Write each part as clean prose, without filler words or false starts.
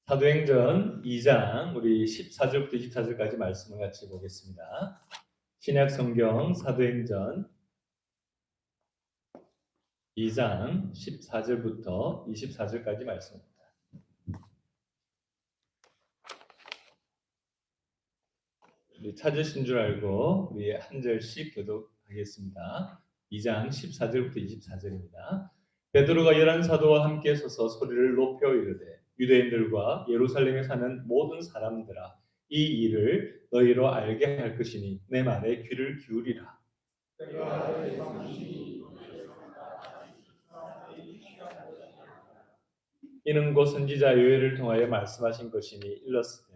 사도행전 2장 우리 14절부터 24절까지 말씀을 같이 보겠습니다. 신약 성경 사도행전 2장 14절부터 24절까지 말씀입니다. 우리 찾으신 줄 알고 우리 한 절씩 교독하겠습니다. 2장 14절부터 24절입니다. 베드로가 11사도와 함께 서서 소리를 높여 이르되 유대인들과 예루살렘에 사는 모든 사람들아, 이 일을 너희로 알게 할 것이니 내 말에 귀를 기울이라. 이는 곧 선지자 요엘을 통하여 말씀하신 것이니 일렀으되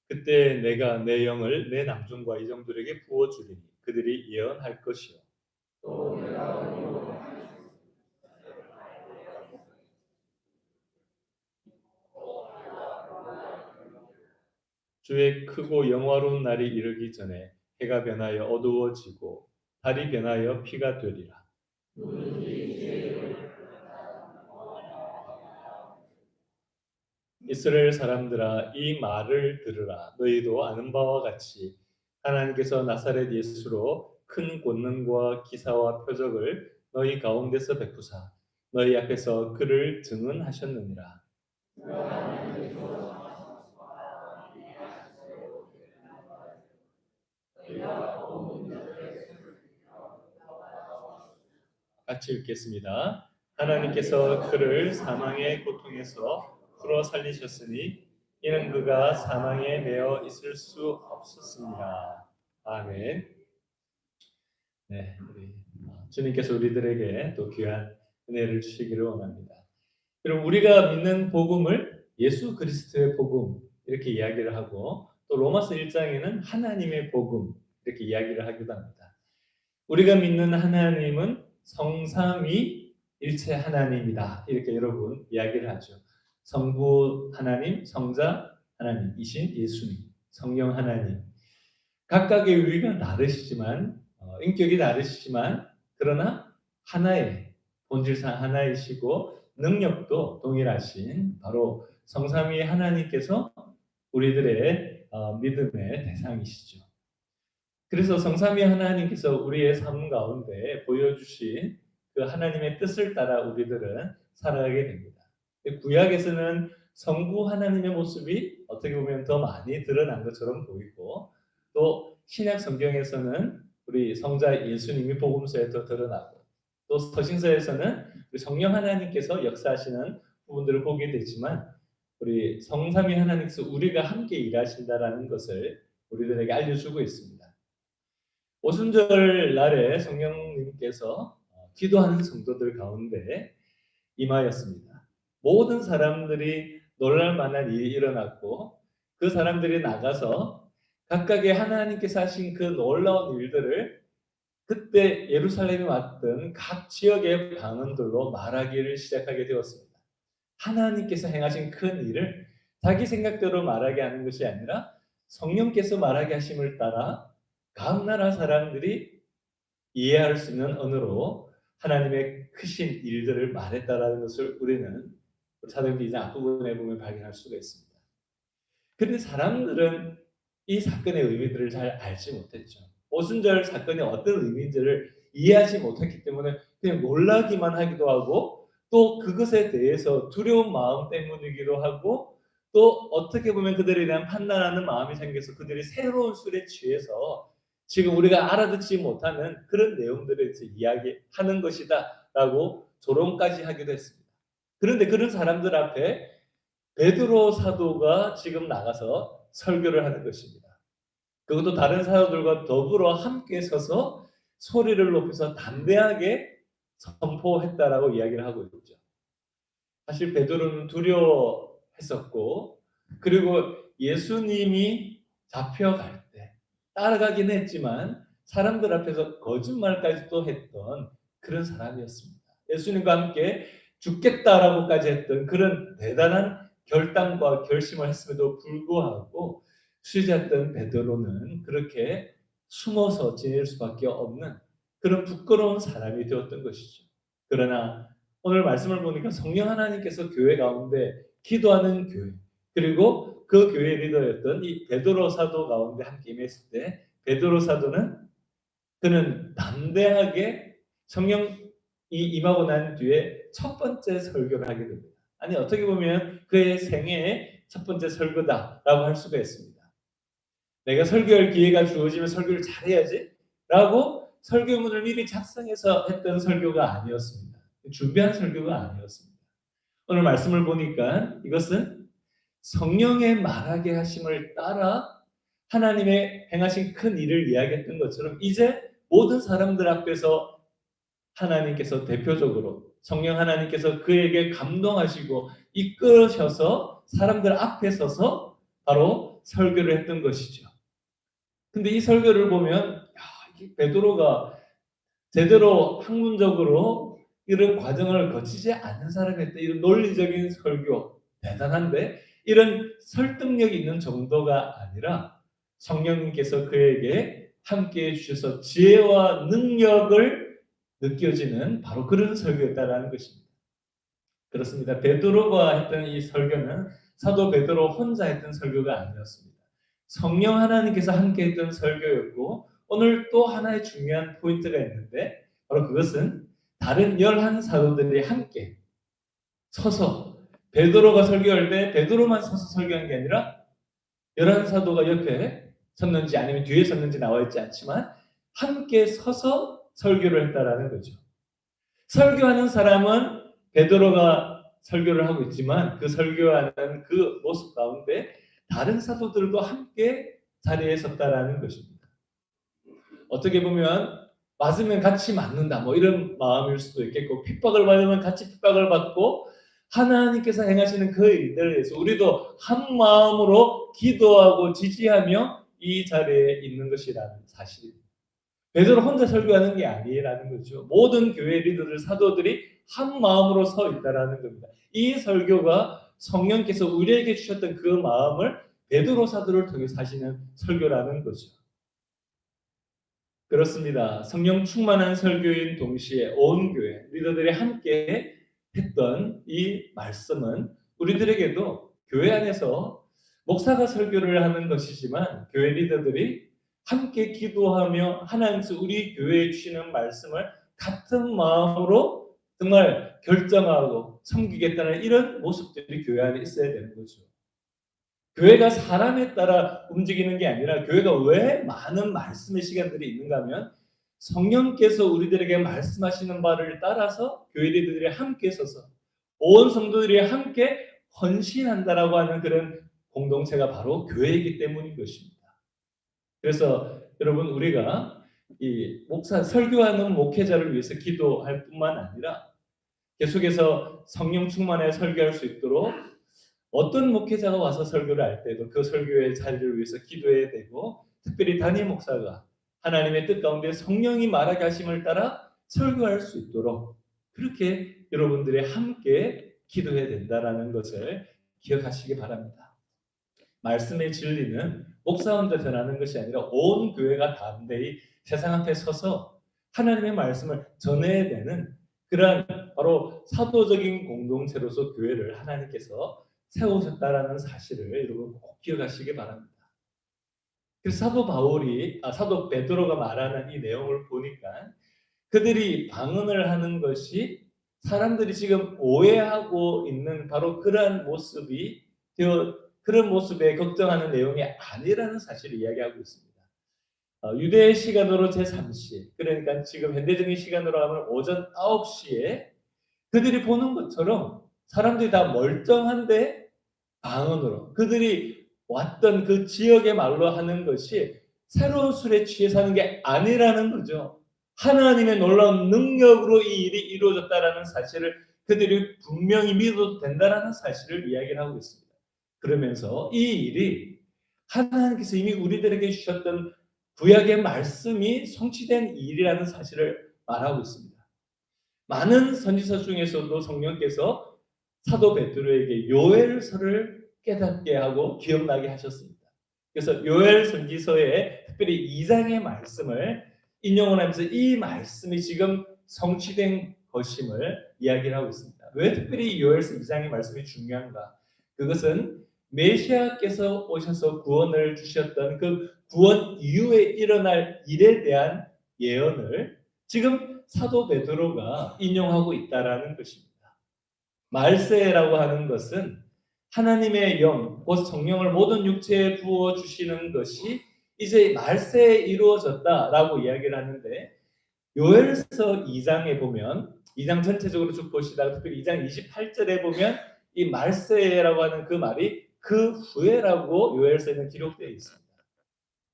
그때 내가 내 영을 내 남종과 이종들에게 부어주리니 그들이 예언할 것이요 주의 크고 영화로운 날이 이르기 전에 해가 변하여 어두워지고 달이 변하여 피가 되리라. 이스라엘 사람들아, 이 말을 들으라. 너희도 아는 바와 같이 하나님께서 나사렛 예수로 큰 권능과 기사와 표적을 너희 가운데서 베푸사 너희 앞에서 그를 증언하셨느니라. 같이 읽겠습니다. 하나님께서 그를 사망의 고통에서 풀어 살리셨으니 이는 그가 사망에 매어 있을 수 없었습니다. 아멘. 네, 우리 주님께서 우리들에게 또 귀한 은혜를 주시기를 원합니다. 그럼 우리가 믿는 복음을 예수 그리스도의 복음 이렇게 이야기를 하고 또 로마서 1장에는 하나님의 복음 이렇게 이야기를 하기도 합니다. 우리가 믿는 하나님은 성삼위 일체 하나님이다. 이렇게 여러분 이야기를 하죠. 성부 하나님, 성자 하나님이신 예수님, 성령 하나님. 각각의 위가 다르시지만 인격이 다르시지만 그러나 하나의 본질상 하나이시고 능력도 동일하신 바로 성삼위 하나님께서 우리들의 믿음의 대상이시죠. 그래서 성삼위 하나님께서 우리의 삶 가운데 보여주신 그 하나님의 뜻을 따라 우리들은 살아가게 됩니다. 구약에서는 성부 하나님의 모습이 어떻게 보면 더 많이 드러난 것처럼 보이고 또 신약 성경에서는 우리 성자 예수님이 복음서에 더 드러나고 또 서신서에서는 우리 성령 하나님께서 역사하시는 부분들을 보게 되지만 우리 성삼위 하나님께서 우리가 함께 일하신다라는 것을 우리들에게 알려주고 있습니다. 오순절 날에 성령님께서 기도하는 성도들 가운데 임하였습니다. 모든 사람들이 놀랄 만한 일이 일어났고 그 사람들이 나가서 각각의 하나님께서 하신 그 놀라운 일들을 그때 예루살렘에 왔던 각 지역의 방언들로 말하기를 시작하게 되었습니다. 하나님께서 행하신 큰 일을 자기 생각대로 말하게 하는 것이 아니라 성령께서 말하게 하심을 따라 각 나라 사람들이 이해할 수 있는 언어로 하나님의 크신 일들을 말했다라는 것을 우리는 사도행전 2장 앞부분에 보면 발견할 수가 있습니다. 그런데 사람들은 이 사건의 의미들을 잘 알지 못했죠. 오순절 사건이 어떤 의미인지를 이해하지 못했기 때문에 그냥 놀라기만 하기도 하고 또 그것에 대해서 두려운 마음 때문이기도 하고 또 어떻게 보면 그들에 대한 판단하는 마음이 생겨서 그들이 새로운 술에 취해서 지금 우리가 알아듣지 못하는 그런 내용들에 대해서 이야기하는 것이다 라고 조롱까지 하기도 했습니다. 그런데 그런 사람들 앞에 베드로 사도가 지금 나가서 설교를 하는 것입니다. 그것도 다른 사도들과 더불어 함께 서서 소리를 높여서 담대하게 선포했다라고 이야기를 하고 있죠. 사실 베드로는 두려워했었고 그리고 예수님이 잡혀갈 때 따라가긴 했지만 사람들 앞에서 거짓말까지도 했던 그런 사람이었습니다. 예수님과 함께 죽겠다라고까지 했던 그런 대단한 결단과 결심을 했음에도 불구하고 수제자였던 베드로는 그렇게 숨어서 지낼 수밖에 없는 그런 부끄러운 사람이 되었던 것이죠. 그러나 오늘 말씀을 보니까 성령 하나님께서 교회 가운데 기도하는 교회, 그리고 그 교회 리더였던 이 베드로 사도 가운데 함께 임했을 때 베드로 사도는 그는 담대하게 성령이 임하고 난 뒤에 첫 번째 설교를 하게 됩니다. 아니 어떻게 보면 그의 생애의 첫 번째 설교다라고 할 수가 있습니다. 내가 설교할 기회가 주어지면 설교를 잘해야지 라고 설교문을 미리 작성해서 했던 설교가 아니었습니다. 준비한 설교가 아니었습니다. 오늘 말씀을 보니까 이것은 성령의 말하게 하심을 따라 하나님의 행하신 큰 일을 이야기했던 것처럼 이제 모든 사람들 앞에서 하나님께서 대표적으로 성령 하나님께서 그에게 감동하시고 이끄셔서 사람들 앞에 서서 바로 설교를 했던 것이죠. 근데 이 설교를 보면 베드로가 제대로 학문적으로 이런 과정을 거치지 않은 사람이 했던 이런 논리적인 설교 대단한데 이런 설득력 있는 정도가 아니라 성령님께서 그에게 함께해 주셔서 지혜와 능력을 느껴지는 바로 그런 설교였다라는 것입니다. 그렇습니다. 베드로가 했던 이 설교는 사도 베드로 혼자 했던 설교가 아니었습니다. 성령 하나님께서 함께 했던 설교였고 오늘 또 하나의 중요한 포인트가 있는데 바로 그것은 다른 11 사도들이 함께 서서 베드로가 설교할 때 베드로만 서서 설교한 게 아니라 11 사도가 옆에 섰는지 아니면 뒤에 섰는지 나와 있지 않지만 함께 서서 설교를 했다라는 거죠. 설교하는 사람은 베드로가 설교를 하고 있지만 그 설교하는 그 모습 가운데 다른 사도들도 함께 자리에 섰다라는 것입니다. 어떻게 보면 맞으면 같이 맞는다 뭐 이런 마음일 수도 있겠고 핍박을 받으면 같이 핍박을 받고 하나님께서 행하시는 그 일들에 대해서 우리도 한 마음으로 기도하고 지지하며 이 자리에 있는 것이라는 사실입니다. 베드로 혼자 설교하는 게 아니라는 거죠. 모든 교회 리더들, 사도들이 한 마음으로 서 있다라는 겁니다. 이 설교가 성령께서 우리에게 주셨던 그 마음을 베드로 사도를 통해서 하시는 설교라는 거죠. 그렇습니다. 성령 충만한 설교인 동시에 온 교회 리더들이 함께 했던 이 말씀은 우리들에게도 교회 안에서 목사가 설교를 하는 것이지만 교회 리더들이 함께 기도하며 하나님께서 우리 교회에 주시는 말씀을 같은 마음으로 정말 결정하고 섬기겠다는 이런 모습들이 교회 안에 있어야 되는 거죠. 교회가 사람에 따라 움직이는 게 아니라 교회가 왜 많은 말씀의 시간들이 있는가 하면 성령께서 우리들에게 말씀하시는 바를 따라서 교회 리더들이 함께 서서 온 성도들이 함께 헌신한다라고 하는 그런 공동체가 바로 교회이기 때문인 것입니다. 그래서 여러분 우리가 이 목사 설교하는 목회자를 위해서 기도할 뿐만 아니라 계속해서 성령 충만에 설교할 수 있도록 어떤 목회자가 와서 설교를 할 때도 그 설교의 자리를 위해서 기도해야 되고 특별히 담임 목사가 하나님의 뜻 가운데 성령이 말하게 하심을 따라 설교할 수 있도록 그렇게 여러분들이 함께 기도해야 된다라는 것을 기억하시기 바랍니다. 말씀의 진리는 목사 혼자 전하는 것이 아니라 온 교회가 담대히 세상 앞에 서서 하나님의 말씀을 전해야 되는 그러한 바로 사도적인 공동체로서 교회를 하나님께서 세우셨다라는 사실을 여러분 꼭 기억하시기 바랍니다. 그래서 사도 베드로가 말하는 이 내용을 보니까 그들이 방언을 하는 것이 사람들이 지금 오해하고 있는 바로 그러한 모습이 그런 모습에 걱정하는 내용이 아니라는 사실을 이야기하고 있습니다. 유대 시간으로 제3시, 그러니까 지금 현대적인 시간으로 하면 오전 9시에 그들이 보는 것처럼 사람들이 다 멀쩡한데 방언으로 그들이 왔던 그 지역의 말로 하는 것이 새로운 술에 취해서 하는 게 아니라는 거죠. 하나님의 놀라운 능력으로 이 일이 이루어졌다라는 사실을 그들이 분명히 믿어도 된다라는 사실을 이야기를 하고 있습니다. 그러면서 이 일이 하나님께서 이미 우리들에게 주셨던 구약의 말씀이 성취된 일이라는 사실을 말하고 있습니다. 많은 선지서 중에서도 성령께서 사도 베드로에게 요엘서를 깨닫게 하고 기억나게 하셨습니다. 그래서 요엘 선지서의 특별히 2장의 말씀을 인용을 하면서 이 말씀이 지금 성취된 것임을 이야기를 하고 있습니다. 왜 특별히 요엘서 2장의 말씀이 중요한가? 그것은 메시아께서 오셔서 구원을 주셨던 그 구원 이후에 일어날 일에 대한 예언을 지금 사도 베드로가 인용하고 있다라는 것입니다. 말세라고 하는 것은 하나님의 영, 곧 성령을 모든 육체에 부어 주시는 것이 이제 말세에 이루어졌다라고 이야기를 하는데, 요엘서 2장에 보면, 2장 전체적으로 쭉 보시다가 특별히 2장 28절에 보면 이 말세라고 하는 그 말이 그 후에라고 요엘서에는 기록되어 있습니다.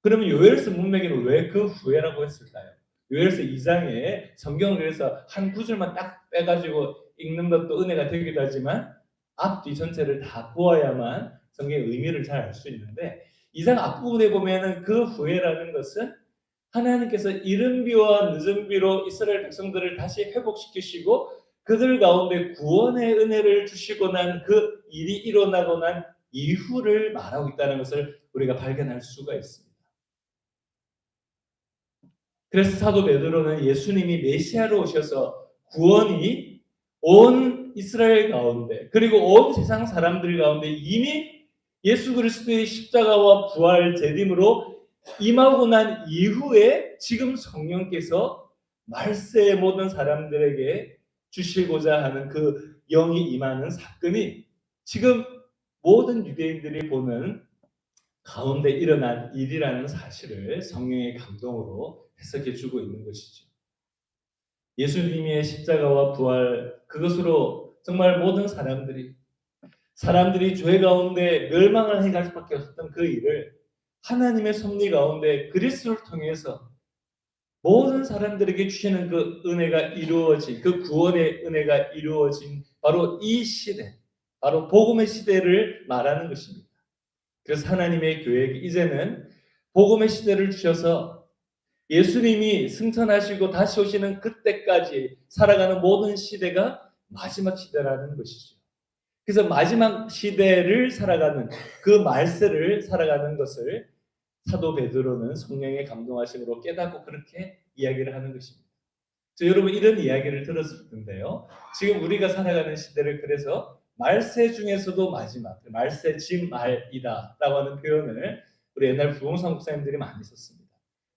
그러면 요엘서 문맥에는 왜 그 후에라고 했을까요? 요엘서 2장에 성경을 그래서 한 구절만 딱 빼가지고 읽는 것도 은혜가 되기도 하지만 앞뒤 전체를 다 보아야만 성경의 의미를 잘 알 수 있는데, 2장 앞부분에 보면은 그 후에라는 것은 하나님께서 이른 비와 늦은 비로 이스라엘 백성들을 다시 회복시키시고 그들 가운데 구원의 은혜를 주시고 난 그 일이 일어나고 난 이후를 말하고 있다는 것을 우리가 발견할 수가 있습니다. 그래서 사도 베드로는 예수님이 메시아로 오셔서 구원이 온 이스라엘 가운데 그리고 온 세상 사람들 가운데 이미 예수 그리스도의 십자가와 부활 재림으로 임하고 난 이후에 지금 성령께서 말세의 모든 사람들에게 주시고자 하는 그 영이 임하는 사건이 지금 모든 유대인들이 보는 가운데 일어난 일이라는 사실을 성령의 감동으로 해석해 주고 있는 것이죠. 예수님의 십자가와 부활, 그것으로 정말 모든 사람들이 죄 가운데 멸망을 해갈 수밖에 없었던 그 일을 하나님의 섭리 가운데 그리스도를 통해서 모든 사람들에게 주시는 그 은혜가 이루어진, 그 구원의 은혜가 이루어진 바로 이 시대, 바로 복음의 시대를 말하는 것입니다. 그래서 하나님의 교회에게 이제는 복음의 시대를 주셔서 예수님이 승천하시고 다시 오시는 그때까지 살아가는 모든 시대가 마지막 시대라는 것이죠. 그래서 마지막 시대를 살아가는 그 말세를 살아가는 것을 사도 베드로는 성령의 감동하심으로 깨닫고 그렇게 이야기를 하는 것입니다. 여러분 이런 이야기를 들었을 텐데요. 지금 우리가 살아가는 시대를 그래서 말세 중에서도 마지막, 말세 진말이다라고 하는 표현을 우리 옛날 부흥성 목사님들이 많이 썼습니다.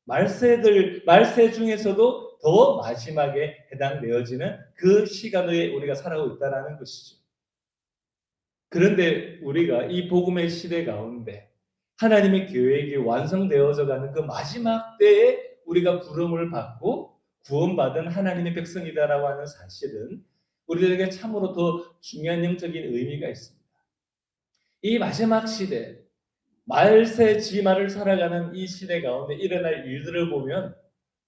말세 중에서도 더 마지막에 해당되어지는 그 시간에 우리가 살아가고 있다는 것이죠. 그런데 우리가 이 복음의 시대 가운데 하나님의 계획이 완성되어져 가는 그 마지막 때에 우리가 부름을 받고 구원받은 하나님의 백성이다라고 하는 사실은 우리들에게 참으로 더 중요한 영적인 의미가 있습니다. 이 마지막 시대, 말세 지말을 살아가는 이 시대 가운데 일어날 일들을 보면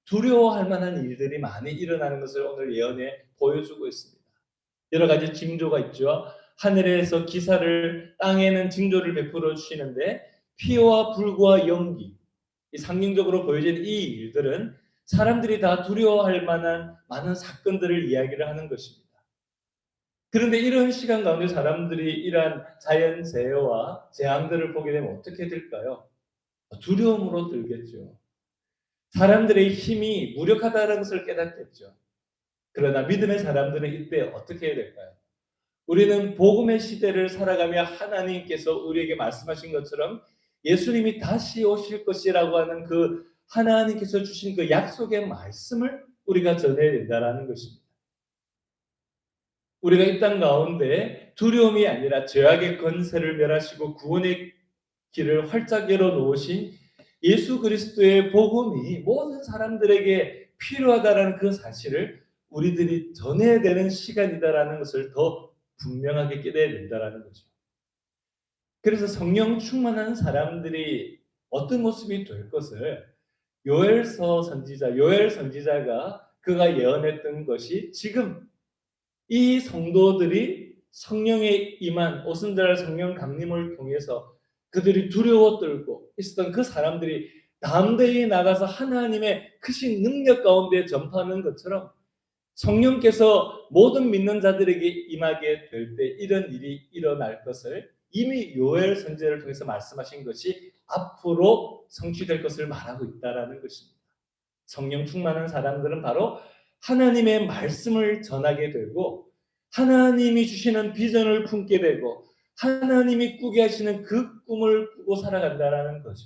두려워할 만한 일들이 많이 일어나는 것을 오늘 예언에 보여주고 있습니다. 여러 가지 징조가 있죠. 하늘에서 기사를, 땅에는 징조를 베풀어 주시는데 피와 불과 연기, 이 상징적으로 보여지는 이 일들은 사람들이 다 두려워할 만한 많은 사건들을 이야기를 하는 것입니다. 그런데 이런 시간 가운데 사람들이 이러한 자연재해와 재앙들을 보게 되면 어떻게 될까요? 두려움으로 들겠죠. 사람들의 힘이 무력하다는 것을 깨닫겠죠. 그러나 믿음의 사람들은 이때 어떻게 해야 될까요? 우리는 복음의 시대를 살아가며 하나님께서 우리에게 말씀하신 것처럼 예수님이 다시 오실 것이라고 하는 그 하나님께서 주신 그 약속의 말씀을 우리가 전해야 된다는 것입니다. 우리가 이 땅 가운데 두려움이 아니라 죄악의 권세를 멸하시고 구원의 길을 활짝 열어놓으신 예수 그리스도의 복음이 모든 사람들에게 필요하다는 그 사실을 우리들이 전해야 되는 시간이다라는 것을 더 분명하게 깨달아야 된다는 거죠. 그래서 성령 충만한 사람들이 어떤 모습이 될 것을 요엘 선지자가 그가 예언했던 것이 지금 이 성도들이 성령에 임한 오순절 성령 강림을 통해서 그들이 두려워 떨고 있었던 그 사람들이 담대히 나가서 하나님의 크신 능력 가운데 전파하는 것처럼 성령께서 모든 믿는 자들에게 임하게 될 때 이런 일이 일어날 것을 이미 요엘 선지자를 통해서 말씀하신 것이 앞으로 성취될 것을 말하고 있다라는 것입니다. 성령 충만한 사람들은 바로 하나님의 말씀을 전하게 되고 하나님이 주시는 비전을 품게 되고 하나님이 꾸게 하시는 그 꿈을 꾸고 살아간다라는 거죠.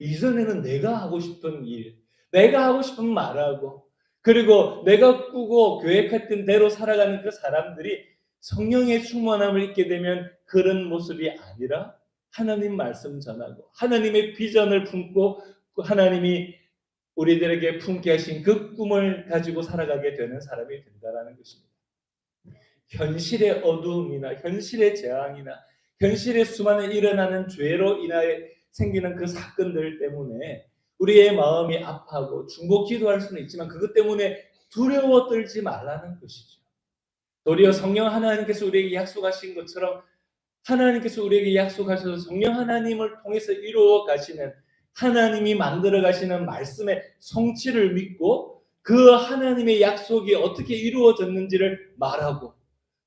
이전에는 내가 하고 싶은 일, 내가 하고 싶은 말하고 그리고 내가 꾸고 계획했던 대로 살아가는 그 사람들이 성령의 충만함을 입게 되면 그런 모습이 아니라 하나님 말씀 전하고 하나님의 비전을 품고 하나님이 우리들에게 품게 하신 그 꿈을 가지고 살아가게 되는 사람이 된다는 것입니다. 현실의 어두움이나 현실의 재앙이나 현실에 수많은 일어나는 죄로 인하여 생기는 그 사건들 때문에 우리의 마음이 아파하고 중보 기도할 수는 있지만 그것 때문에 두려워 떨지 말라는 것이죠. 도리어 성령 하나님께서 우리에게 약속하신 것처럼 하나님께서 우리에게 약속하셔서 성령 하나님을 통해서 이루어 가시는 하나님이 만들어 가시는 말씀의 성취를 믿고 그 하나님의 약속이 어떻게 이루어졌는지를 말하고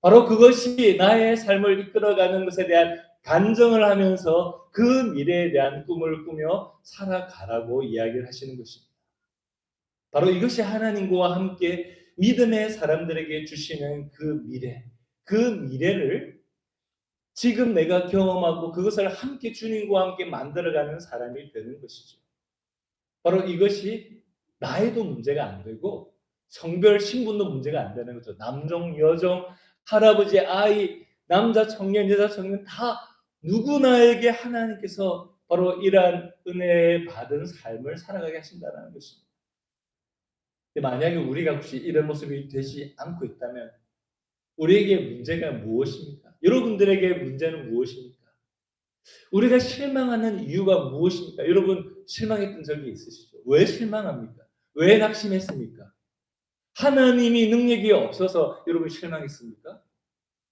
바로 그것이 나의 삶을 이끌어가는 것에 대한 간증을 하면서 그 미래에 대한 꿈을 꾸며 살아가라고 이야기를 하시는 것입니다. 바로 이것이 하나님과 함께 믿음의 사람들에게 주시는 그 미래를 지금 내가 경험하고 그것을 함께 주님과 함께 만들어가는 사람이 되는 것이죠. 바로 이것이 나이도 문제가 안 되고 성별 신분도 문제가 안 되는 거죠. 남종, 여종, 할아버지, 아이, 남자 청년, 여자 청년 다 누구나에게 하나님께서 바로 이러한 은혜 받은 삶을 살아가게 하신다는 것입니다. 만약에 우리가 혹시 이런 모습이 되지 않고 있다면 우리에게 문제가 무엇입니까? 여러분들에게 문제는 무엇입니까? 우리가 실망하는 이유가 무엇입니까? 여러분 실망했던 적이 있으시죠? 왜 실망합니까? 왜 낙심했습니까? 하나님이 능력이 없어서 여러분 실망했습니까?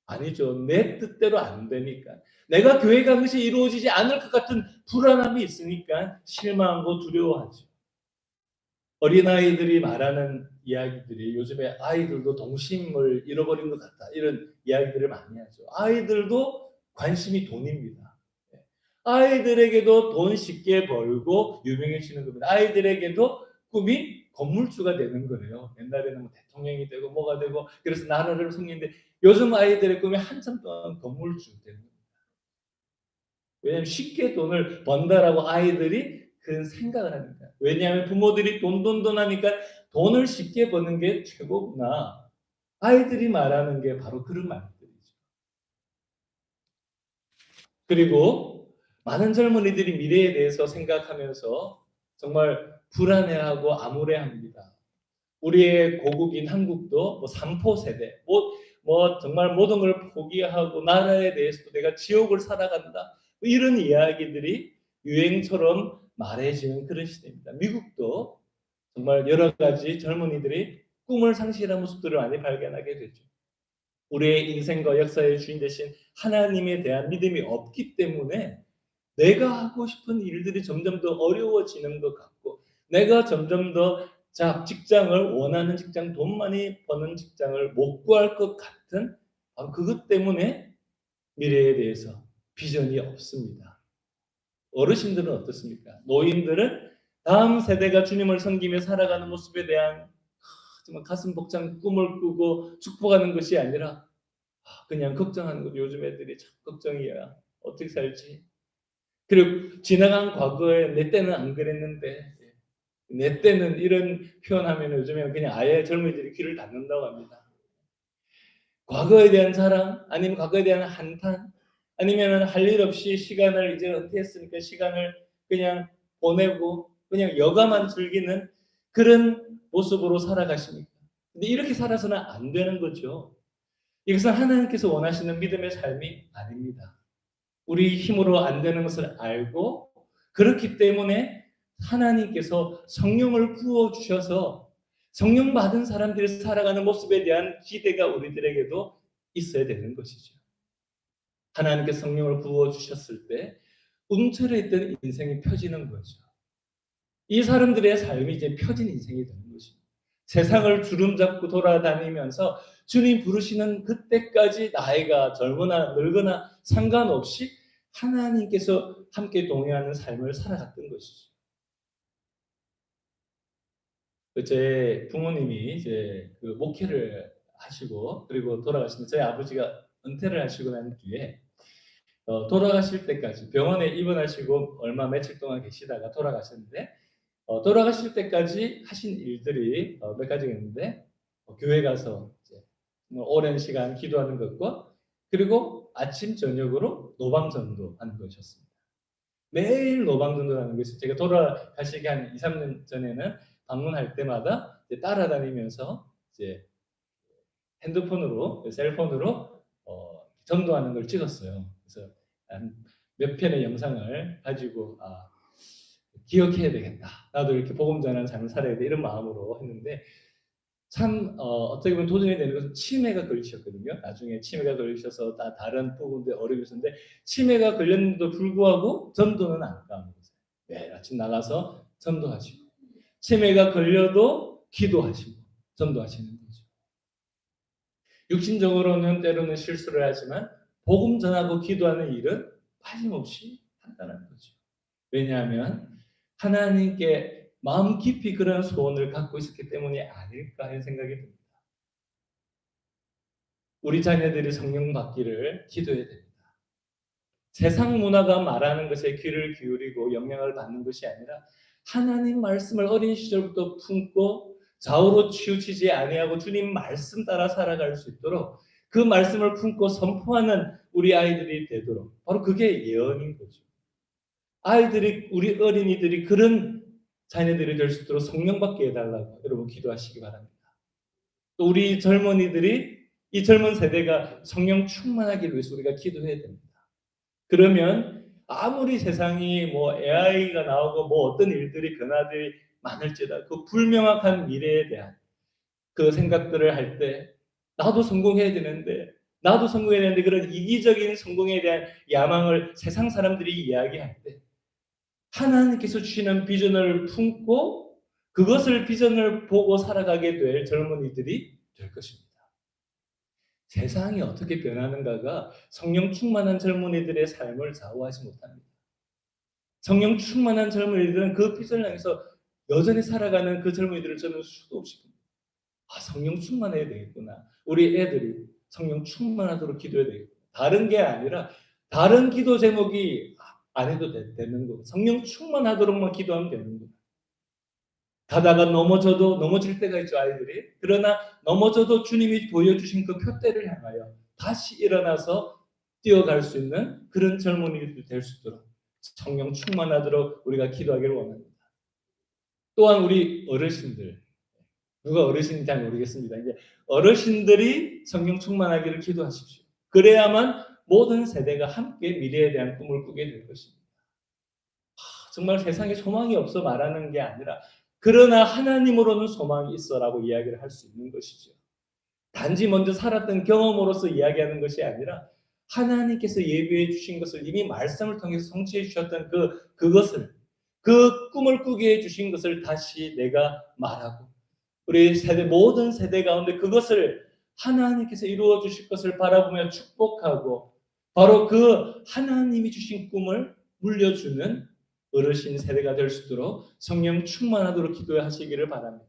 아니죠. 내 뜻대로 안 되니까. 내가 교회 간 것이 이루어지지 않을 것 같은 불안함이 있으니까 실망하고 두려워하죠. 어린아이들이 말하는 이야기들이 요즘에 아이들도 동심을 잃어버린 것 같다. 이런 이야기들을 많이 하죠. 아이들도 관심이 돈입니다. 아이들에게도 돈 쉽게 벌고 유명해지는 겁니다. 아이들에게도 꿈이 건물주가 되는 거예요. 옛날에는 뭐 대통령이 되고 뭐가 되고 그래서 나라를 섬기는데 요즘 아이들의 꿈이 한참 동안 건물주 되는 겁니다. 왜냐하면 쉽게 돈을 번다라고 아이들이 그런 생각을 합니다. 왜냐하면 부모들이 돈 하니까 돈을 쉽게 버는 게 최고구나. 아이들이 말하는 게 바로 그런 말들이죠. 그리고 많은 젊은이들이 미래에 대해서 생각하면서 정말 불안해하고 암울해합니다. 우리의 고국인 한국도 뭐 삼포 세대, 뭐 정말 모든 걸 포기하고 나라에 대해서도 내가 지옥을 살아간다. 이런 이야기들이 유행처럼 말해지는 그런 시대입니다. 미국도 정말 여러 가지 젊은이들이 꿈을 상실한 모습들을 많이 발견하게 되죠. 우리의 인생과 역사의 주인 되신 하나님에 대한 믿음이 없기 때문에 내가 하고 싶은 일들이 점점 더 어려워지는 것 같고 내가 점점 더 직장을 원하는 직장, 돈 많이 버는 직장을 못 구할 것 같은 그것 때문에 미래에 대해서 비전이 없습니다. 어르신들은 어떻습니까? 노인들은 다음 세대가 주님을 섬기며 살아가는 모습에 대한 정말 가슴 벅찬 꿈을 꾸고 축복하는 것이 아니라 그냥 걱정하는 것. 요즘 애들이 참 걱정이야. 어떻게 살지? 그리고 지나간 과거에 내 때는 안 그랬는데 내 때는 이런 표현하면 요즘에는 그냥 아예 젊은이들이 귀를 닫는다고 합니다. 과거에 대한 자랑 아니면 과거에 대한 한탄 아니면 할 일 없이 시간을 이제 은퇴했으니까 시간을 그냥 보내고 그냥 여가만 즐기는 그런 모습으로 살아가십니까? 근데 이렇게 살아서는 안 되는 거죠. 이것은 하나님께서 원하시는 믿음의 삶이 아닙니다. 우리 힘으로 안 되는 것을 알고 그렇기 때문에 하나님께서 성령을 부어주셔서 성령 받은 사람들이 살아가는 모습에 대한 기대가 우리들에게도 있어야 되는 것이죠. 하나님께 성령을 부어주셨을 때 움츠러있던 인생이 펴지는 거죠. 이 사람들의 삶이 이제 펴진 인생이 되는 것입니다. 세상을 주름잡고 돌아다니면서 주님 부르시는 그때까지 나이가 젊거나 늙거나 상관없이 하나님께서 함께 동행하는 삶을 살아갔던 것이죠. 제 부모님이 이제 그 목회를 하시고 그리고 돌아가시면 저희 아버지가 은퇴를 하시고 난 뒤에 돌아가실 때까지 병원에 입원하시고 얼마 며칠 동안 계시다가 돌아가셨는데 돌아가실 때까지 하신 일들이 몇 가지가 있는데 교회 가서 이제 오랜 시간 기도하는 것과 그리고 아침 저녁으로 노방전도하는 것이었습니다. 매일 노방전도하는 것이 제가 돌아가시기 한 2-3년 전에는 방문할 때마다 이제 따라다니면서 이제 핸드폰으로 셀폰으로 전도하는 걸 찍었어요. 그래서 몇 편의 영상을 가지고 기억해야 되겠다. 나도 이렇게 복음 전하는 삶을 살아야 돼. 이런 마음으로 했는데 참 어떻게 보면 도전이 되는 것은 치매가 걸리셨거든요. 나중에 치매가 걸리셔서 다른 부분들 어려움이 있었는데 치매가 걸렸는데도 불구하고 전도는 안 까먹으세요. 매일 아침 나가서 전도하시고 치매가 걸려도 기도하시고 전도하시는 거죠. 육신적으로는 때로는 실수를 하지만 복음 전하고 기도하는 일은 빠짐없이 한다는 거죠. 왜냐하면 하나님께 마음 깊이 그런 소원을 갖고 있었기 때문이 아닐까 하는 생각이 듭니다. 우리 자녀들이 성령 받기를 기도해야 됩니다. 세상 문화가 말하는 것에 귀를 기울이고 영향을 받는 것이 아니라 하나님 말씀을 어린 시절부터 품고 좌우로 치우치지 아니하고 주님 말씀 따라 살아갈 수 있도록 그 말씀을 품고 선포하는 우리 아이들이 되도록 바로 그게 예언인 거죠. 우리 어린이들이 그런 자녀들이 될 수 있도록 성령 받게 해달라고 여러분 기도하시기 바랍니다. 또 우리 젊은이들이 이 젊은 세대가 성령 충만하기 위해서 우리가 기도해야 됩니다. 그러면 아무리 세상이 AI가 나오고 어떤 일들이 변화들이 많을지라도 그 불명확한 미래에 대한 그 생각들을 할 때 나도 성공해야 되는데 그런 이기적인 성공에 대한 야망을 세상 사람들이 이야기할 때 하나님께서 주시는 비전을 품고 그것을 비전을 보고 살아가게 될 젊은이들이 될 것입니다. 세상이 어떻게 변하는가가 성령 충만한 젊은이들의 삶을 좌우하지 못합니다. 성령 충만한 젊은이들은 그 비전을 향해서 여전히 살아가는 그 젊은이들을 저는 수도 없이 봅니다. 성령 충만해야 되겠구나. 우리 애들이 성령 충만하도록 기도해야 되겠구나. 다른 게 아니라 다른 기도 제목이 안 해도 되는 거고 성령 충만하도록만 기도하면 되는 거예요. 가다가 넘어질 때가 있죠, 아이들이. 그러나 넘어져도 주님이 보여주신 그 표대를 향하여 다시 일어나서 뛰어갈 수 있는 그런 젊은이들이 될 수 있도록 성령 충만하도록 우리가 기도하기를 원합니다. 또한 우리 어르신들, 누가 어르신인지 잘 모르겠습니다. 이제 어르신들이 성령 충만하기를 기도하십시오. 그래야만 모든 세대가 함께 미래에 대한 꿈을 꾸게 될 것입니다. 정말 세상에 소망이 없어 말하는 게 아니라 그러나 하나님으로는 소망이 있어라고 이야기를 할 수 있는 것이죠. 단지 먼저 살았던 경험으로서 이야기하는 것이 아니라 하나님께서 예비해 주신 것을 이미 말씀을 통해서 성취해 주셨던 그것을 그 꿈을 꾸게 해 주신 것을 다시 내가 말하고 우리 세대 모든 세대 가운데 그것을 하나님께서 이루어 주실 것을 바라보며 축복하고 바로 그 하나님이 주신 꿈을 물려주는 어르신 세대가 될 수 있도록 성령 충만하도록 기도하시기를 바랍니다.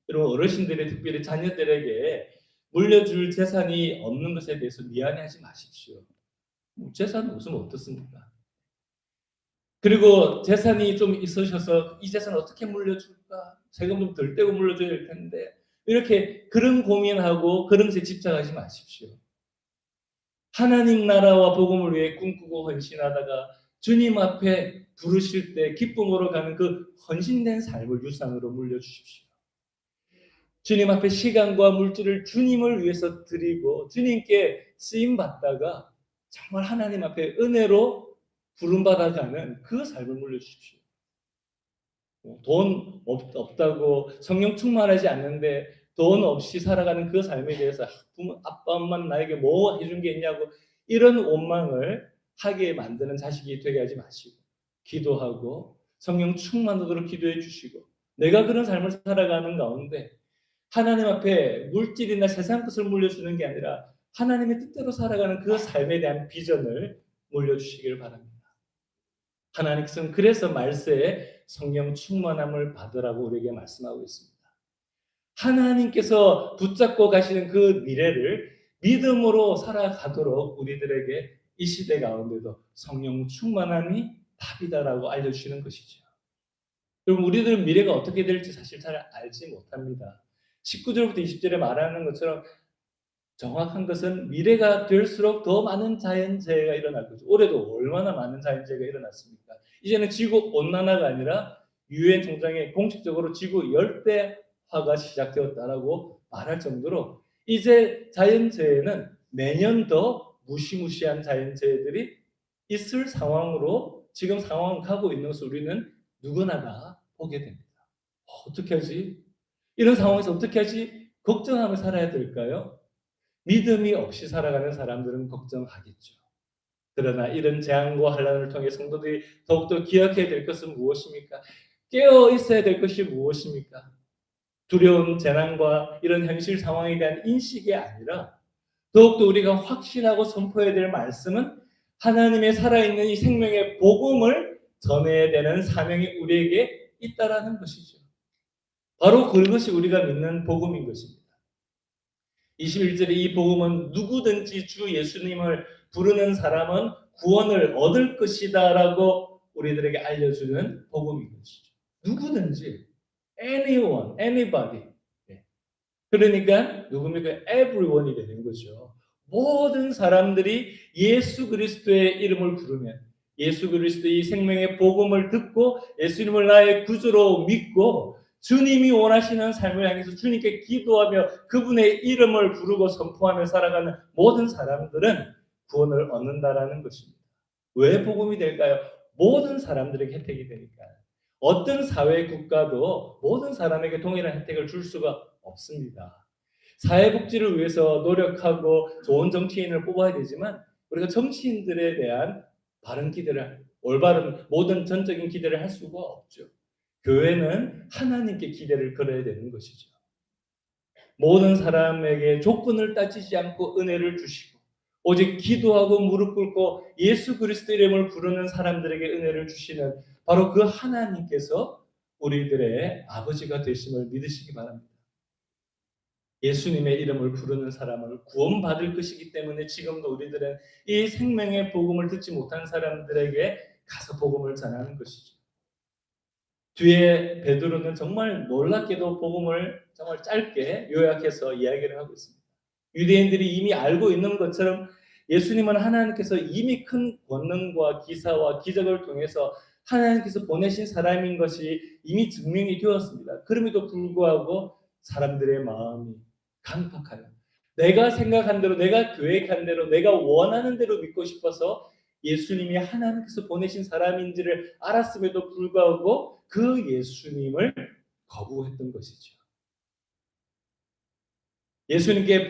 여러분 어르신들이 특별히 자녀들에게 물려줄 재산이 없는 것에 대해서 미안해하지 마십시오. 재산 없으면 어떻습니까? 그리고 재산이 좀 있으셔서 이 재산 어떻게 물려줄까? 세금 좀 덜 떼고 물려줘야 될 텐데 이렇게 그런 고민하고 그런 것에 집착하지 마십시오. 하나님 나라와 복음을 위해 꿈꾸고 헌신하다가 주님 앞에 부르실 때 기쁨으로 가는 그 헌신된 삶을 유산으로 물려주십시오. 주님 앞에 시간과 물질을 주님을 위해서 드리고 주님께 쓰임받다가 정말 하나님 앞에 은혜로 부름받아가는 그 삶을 물려주십시오. 돈 없다고 성령 충만하지 않는데 돈 없이 살아가는 그 삶에 대해서 아빠 엄마는 나에게 뭐 해준 게 있냐고 이런 원망을 하게 만드는 자식이 되게 하지 마시고 기도하고 성령 충만하도록 기도해 주시고 내가 그런 삶을 살아가는 가운데 하나님 앞에 물질이나 세상 것을 물려주는 게 아니라 하나님의 뜻대로 살아가는 그 삶에 대한 비전을 물려주시길 바랍니다. 하나님께서는 그래서 말세에 성령 충만함을 받으라고 우리에게 말씀하고 있습니다. 하나님께서 붙잡고 가시는 그 미래를 믿음으로 살아가도록 우리들에게 이 시대 가운데도 성령 충만함이 답이다라고 알려주시는 것이죠. 여러분, 우리들은 미래가 어떻게 될지 사실 잘 알지 못합니다. 19절부터 20절에 말하는 것처럼 정확한 것은 미래가 될수록 더 많은 자연재해가 일어날 거죠. 올해도 얼마나 많은 자연재해가 일어났습니까? 이제는 지구 온난화가 아니라 유엔 총장이 공식적으로 지구 열대화가 시작되었다라고 말할 정도로 이제 자연재해는 매년 더 무시무시한 자연재해들이 있을 상황으로 지금 상황 가고 있는 것을 우리는 누구나 다 보게 됩니다. 어떻게 하지? 이런 상황에서 어떻게 하지? 걱정하며 살아야 될까요? 믿음이 없이 살아가는 사람들은 걱정하겠죠. 그러나 이런 재앙과 환난을 통해 성도들이 더욱더 기억해야 될 것은 무엇입니까? 깨어 있어야 될 것이 무엇입니까? 두려운 재난과 이런 현실 상황에 대한 인식이 아니라 더욱더 우리가 확신하고 선포해야 될 말씀은 하나님의 살아있는 이 생명의 복음을 전해야 되는 사명이 우리에게 있다라는 것이죠. 바로 그것이 우리가 믿는 복음인 것입니다. 21절에 이 복음은 누구든지 주 예수님을 부르는 사람은 구원을 얻을 것이다라고 우리들에게 알려주는 복음인 것이죠. 누구든지, anyone, anybody. 그러니까 누굽니까? everyone이 되는 거죠. 모든 사람들이 예수 그리스도의 이름을 부르면 예수 그리스도의 생명의 복음을 듣고 예수님을 나의 구주로 믿고 주님이 원하시는 삶을 향해서 주님께 기도하며 그분의 이름을 부르고 선포하며 살아가는 모든 사람들은 구원을 얻는다라는 것입니다. 왜 복음이 될까요? 모든 사람들에게 혜택이 되니까. 어떤 사회 국가도 모든 사람에게 동일한 혜택을 줄 수가 없습니다. 사회복지를 위해서 노력하고 좋은 정치인을 뽑아야 되지만 우리가 정치인들에 대한 바른 기대를 올바른 모든 전적인 기대를 할 수가 없죠. 교회는 하나님께 기대를 걸어야 되는 것이죠. 모든 사람에게 조건을 따지지 않고 은혜를 주시고 오직 기도하고 무릎 꿇고 예수 그리스도 이름을 부르는 사람들에게 은혜를 주시는 바로 그 하나님께서 우리들의 아버지가 되심을 믿으시기 바랍니다. 예수님의 이름을 부르는 사람을 구원받을 것이기 때문에 지금도 우리들은 이 생명의 복음을 듣지 못한 사람들에게 가서 복음을 전하는 것이죠. 뒤에 베드로는 정말 놀랍게도 복음을 정말 짧게 요약해서 이야기를 하고 있습니다. 유대인들이 이미 알고 있는 것처럼 예수님은 하나님께서 이미 큰 권능과 기사와 기적을 통해서 하나님께서 보내신 사람인 것이 이미 증명이 되었습니다. 그럼에도 불구하고 사람들의 마음이 강팍하여 내가 생각한 대로 내가 계획한 대로 내가 원하는 대로 믿고 싶어서 예수님이 하나님께서 보내신 사람인지를 알았음에도 불구하고 그 예수님을 거부했던 것이죠. 예수님께서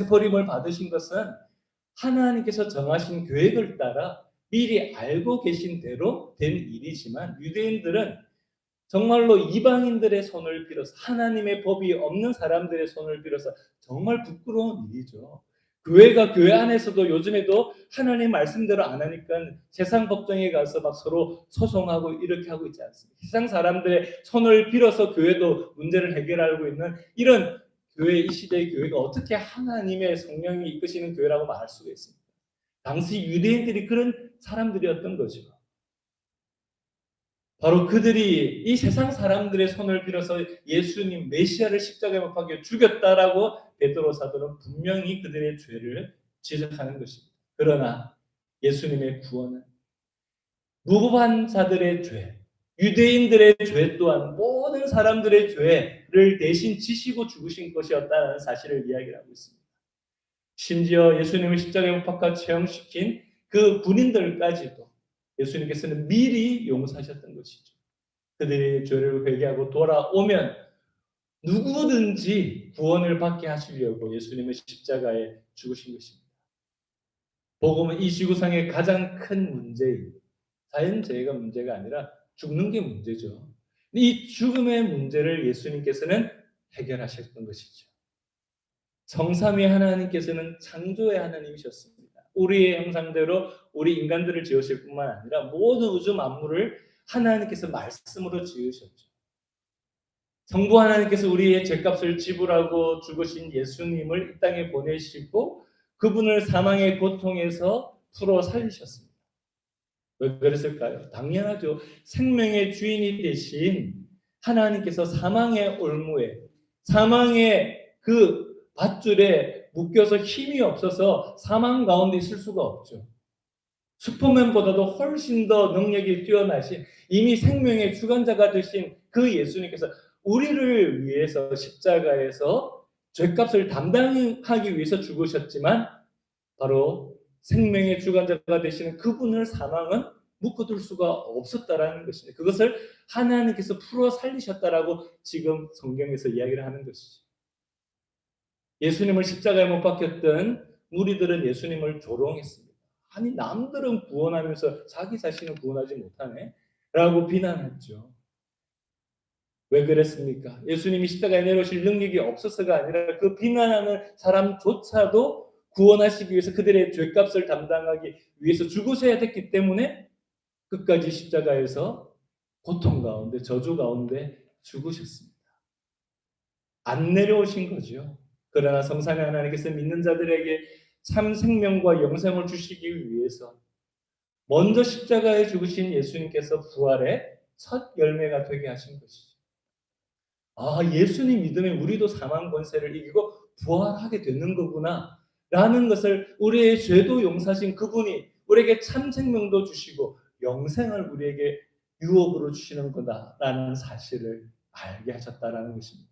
버림을 받으신 것은 하나님께서 정하신 계획을 따라 미리 알고 계신 대로 된 일이지만 유대인들은 정말로 이방인들의 손을 빌어서 하나님의 법이 없는 사람들의 손을 빌어서 정말 부끄러운 일이죠. 교회가 교회 안에서도 요즘에도 하나님 말씀대로 안 하니까 세상 법정에 가서 막 서로 소송하고 이렇게 하고 있지 않습니까? 세상 사람들의 손을 빌어서 교회도 문제를 해결하고 있는 이런 교회, 이 시대의 교회가 어떻게 하나님의 성령이 이끄시는 교회라고 말할 수가 있습니까? 당시 유대인들이 그런 사람들이었던 거죠. 바로 그들이 이 세상 사람들의 손을 빌어서 예수님 메시아를 십자가에 못 박혀 죽였다라고 베드로 사도는 분명히 그들의 죄를 지적하는 것입니다. 그러나 예수님의 구원은 무고한 자들의 죄, 유대인들의 죄 또한 모든 사람들의 죄를 대신 지시고 죽으신 것이었다는 사실을 이야기하고 있습니다. 심지어 예수님을 십자가에 못 박아 처형시킨 그 군인들까지도 예수님께서는 미리 용서하셨던 것이죠. 그들의 죄를 회개하고 돌아오면 누구든지 구원을 받게 하시려고 예수님은 십자가에 죽으신 것입니다. 복음은 이 지구상의 가장 큰 문제인 자연재해가 문제가 아니라 죽는 게 문제죠. 이 죽음의 문제를 예수님께서는 해결하셨던 것이죠. 성삼위 하나님께서는 창조의 하나님이셨습니다. 우리의 형상대로 우리 인간들을 지으실 뿐만 아니라 모든 우주 만물을 하나님께서 말씀으로 지으셨죠. 성부 하나님께서 우리의 죄값을 지불하고 죽으신 예수님을 이 땅에 보내시고 그분을 사망의 고통에서 풀어 살리셨습니다. 왜 그랬을까요? 당연하죠. 생명의 주인이 되신 하나님께서 사망의 올무에, 사망의 그 밧줄에 묶여서 힘이 없어서 사망 가운데 있을 수가 없죠. 슈퍼맨보다도 훨씬 더 능력이 뛰어나신 이미 생명의 주관자가 되신 그 예수님께서 우리를 위해서 십자가에서 죄값을 담당하기 위해서 죽으셨지만 바로 생명의 주관자가 되시는 그분을 사망은 묶어둘 수가 없었다라는 것입니다. 그것을 하나님께서 풀어 살리셨다라고 지금 성경에서 이야기를 하는 것이죠. 예수님을 십자가에 못 박혔던 무리들은 예수님을 조롱했습니다. 아니 남들은 구원하면서 자기 자신은 구원하지 못하네? 라고 비난했죠. 왜 그랬습니까? 예수님이 십자가에 내려오실 능력이 없어서가 아니라 그 비난하는 사람조차도 구원하시기 위해서 그들의 죄값을 담당하기 위해서 죽으셔야 됐기 때문에 끝까지 십자가에서 고통 가운데 저주 가운데 죽으셨습니다. 안 내려오신 거죠. 그러나 성삼위 하나님께서 믿는 자들에게 참 생명과 영생을 주시기 위해서 먼저 십자가에 죽으신 예수님께서 부활의 첫 열매가 되게 하신 것이죠. 아, 예수님 믿으면 우리도 사망 권세를 이기고 부활하게 되는 거구나 라는 것을 우리의 죄도 용서하신 그분이 우리에게 참 생명도 주시고 영생을 우리에게 유업으로 주시는 거다라는 사실을 알게 하셨다라는 것입니다.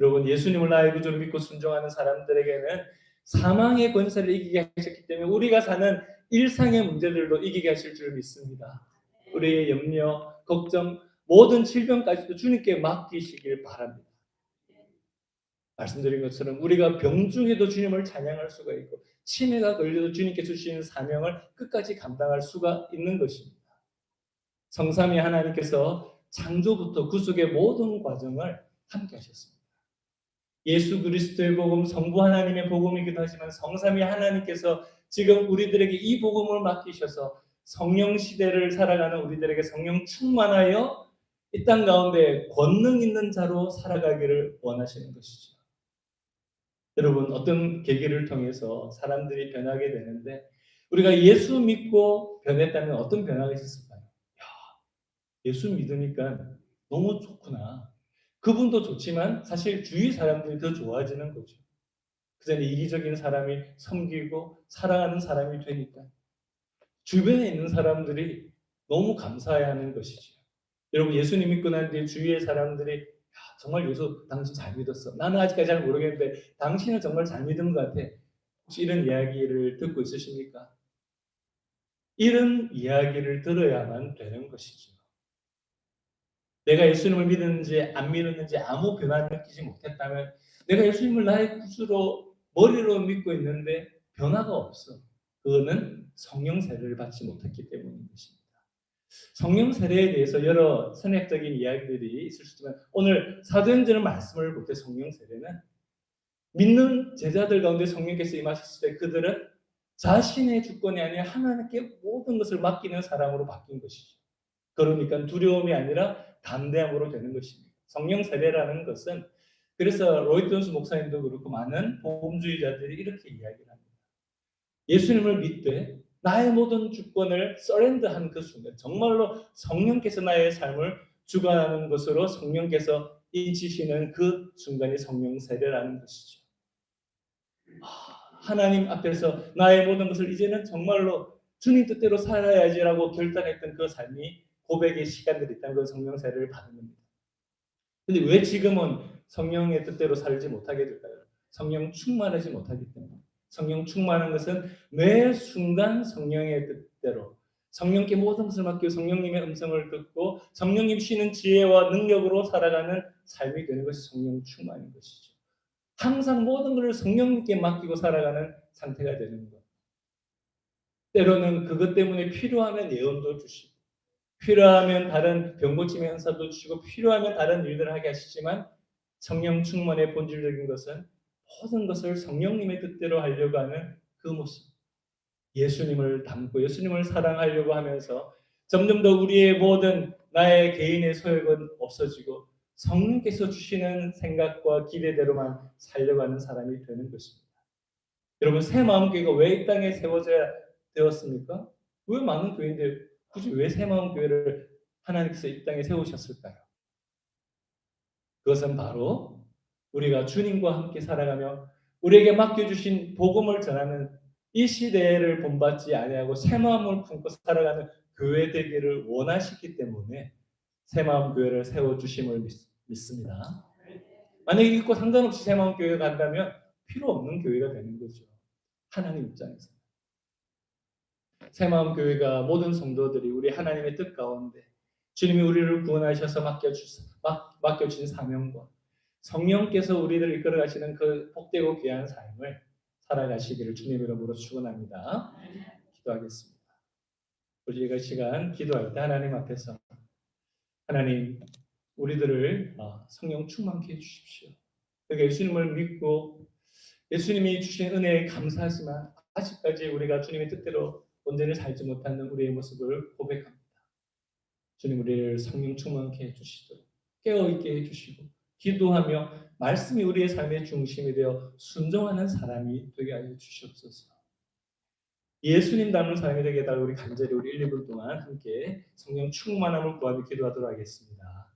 여러분, 예수님을 나의 구주로 믿고 순종하는 사람들에게는 사망의 권세를 이기게 하셨기 때문에 우리가 사는 일상의 문제들도 이기게 하실 줄 믿습니다. 우리의 염려, 걱정, 모든 질병까지도 주님께 맡기시길 바랍니다. 말씀드린 것처럼 우리가 병 중에도 주님을 찬양할 수가 있고 치매가 걸려도 주님께 주시는 사명을 끝까지 감당할 수가 있는 것입니다. 성삼위 하나님께서 창조부터 구속의 모든 과정을 함께 하셨습니다. 예수 그리스도의 복음, 성부 하나님의 복음이기도 하지만 성삼위 하나님께서 지금 우리들에게 이 복음을 맡기셔서 성령 시대를 살아가는 우리들에게 성령 충만하여 이 땅 가운데 권능 있는 자로 살아가기를 원하시는 것이죠. 여러분, 어떤 계기를 통해서 사람들이 변하게 되는데 우리가 예수 믿고 변했다면 어떤 변화가 있었을까요? 야, 예수 믿으니까 너무 좋구나. 그분도 좋지만 사실 주위 사람들이 더 좋아지는 거죠. 그전에 이기적인 사람이 섬기고 사랑하는 사람이 되니까 주변에 있는 사람들이 너무 감사해하는 것이죠. 여러분, 예수님 믿고 난 뒤에 주위의 사람들이 정말 예수 당신 잘 믿었어. 나는 아직까지 잘 모르겠는데 당신은 정말 잘 믿은 것 같아. 혹시 이런 이야기를 듣고 있으십니까? 이런 이야기를 들어야만 되는 것이죠. 내가 예수님을 믿었는지 안 믿었는지 아무 변화를 느끼지 못했다면 내가 예수님을 나의 구주로 머리로 믿고 있는데 변화가 없어. 그거는 성령 세례를 받지 못했기 때문인 것입니다. 성령 세례에 대해서 여러 선학적인 이야기들이 있을 수 있지만 오늘 사도행전의 말씀을 볼 때 성령 세례는 믿는 제자들 가운데 성령께서 임하셨을 때 그들은 자신의 주권이 아니라 하나님께 모든 것을 맡기는 사람으로 바뀐 것이죠. 그러니까 두려움이 아니라 담대함으로 되는 것입니다. 성령 세례라는 것은 그래서 로이드 존스 목사님도 그렇고 많은 복음주의자들이 이렇게 이야기를 합니다. 예수님을 믿되 나의 모든 주권을 서렌더한 그 순간 정말로 성령께서 나의 삶을 주관하는 것으로 성령께서 인치시는 그 순간이 성령 세례라는 것이죠. 하나님 앞에서 나의 모든 것을 이제는 정말로 주님 뜻대로 살아야지라고 결단했던 그 삶이 고백의 시간들이 있다는 그 성령 세례를 받은 겁니다. 근데 왜 지금은 성령의 뜻대로 살지 못하게 될까요? 성령 충만하지 못하기 때문에. 성령 충만한 것은 매 순간 성령의 뜻대로 성령께 모든 것을 맡기고 성령님의 음성을 듣고 성령님 쉬는 지혜와 능력으로 살아가는 삶이 되는 것이 성령 충만인 것이죠. 항상 모든 것을 성령님께 맡기고 살아가는 상태가 되는 것. 때로는 그것 때문에 필요하면 예언도 주시고 필요하면 다른 병 고침의 은사도 주시고 필요하면 다른 일들을 하게 하시지만 성령 충만의 본질적인 것은 모든 것을 성령님의 뜻대로 하려고 하는 그 모습. 예수님을 닮고 예수님을 사랑하려고 하면서 점점 더 우리의 모든 나의 개인의 소욕은 없어지고 성령께서 주시는 생각과 기대대로만 살려고 하는 사람이 되는 것입니다. 여러분, 새 마음교회가 왜 이 땅에 세워져야 되었습니까? 왜 많은 교회인데 굳이 왜 새 마음교회를 하나님께서 이 땅에 세우셨을까요? 그것은 바로 우리가 주님과 함께 살아가며 우리에게 맡겨주신 복음을 전하는 이 시대를 본받지 아니하고 새 마음을 품고 살아가는 교회 되기를 원하시기 때문에 새 마음 교회를 세워주심을 믿습니다. 만약에 믿고 상관없이 새 마음 교회에 간다면 필요 없는 교회가 되는 거죠. 하나님 입장에서. 새마음 교회가 모든 성도들이 우리 하나님의 뜻 가운데 주님이 우리를 구원하셔서 맡겨주신 사명과 성령께서 우리를 이끌어 가시는 그 복되고 귀한 삶을 살아가시기를 주님 이름으로 축원합니다. 기도하겠습니다. 우리가 시간 기도할 때 하나님 앞에서 하나님 우리들을 성령 충만케 해주십시오. 그러니까 예수님을 믿고 예수님이 주신 은혜에 감사하지만 아직까지 우리가 주님의 뜻대로 온전히 살지 못하는 우리의 모습을 고백합니다. 주님 우리를 성령 충만케 해주시도록 깨어있게 해주시고 기도하며 말씀이 우리의 삶의 중심이 되어 순종하는 사람이 되게 하여 주시옵소서. 예수님 닮은 사람이 되게 해달라고 우리 간절히 우리 1, 2분 동안 함께 성령 충만함을 구하며 기도하도록 하겠습니다.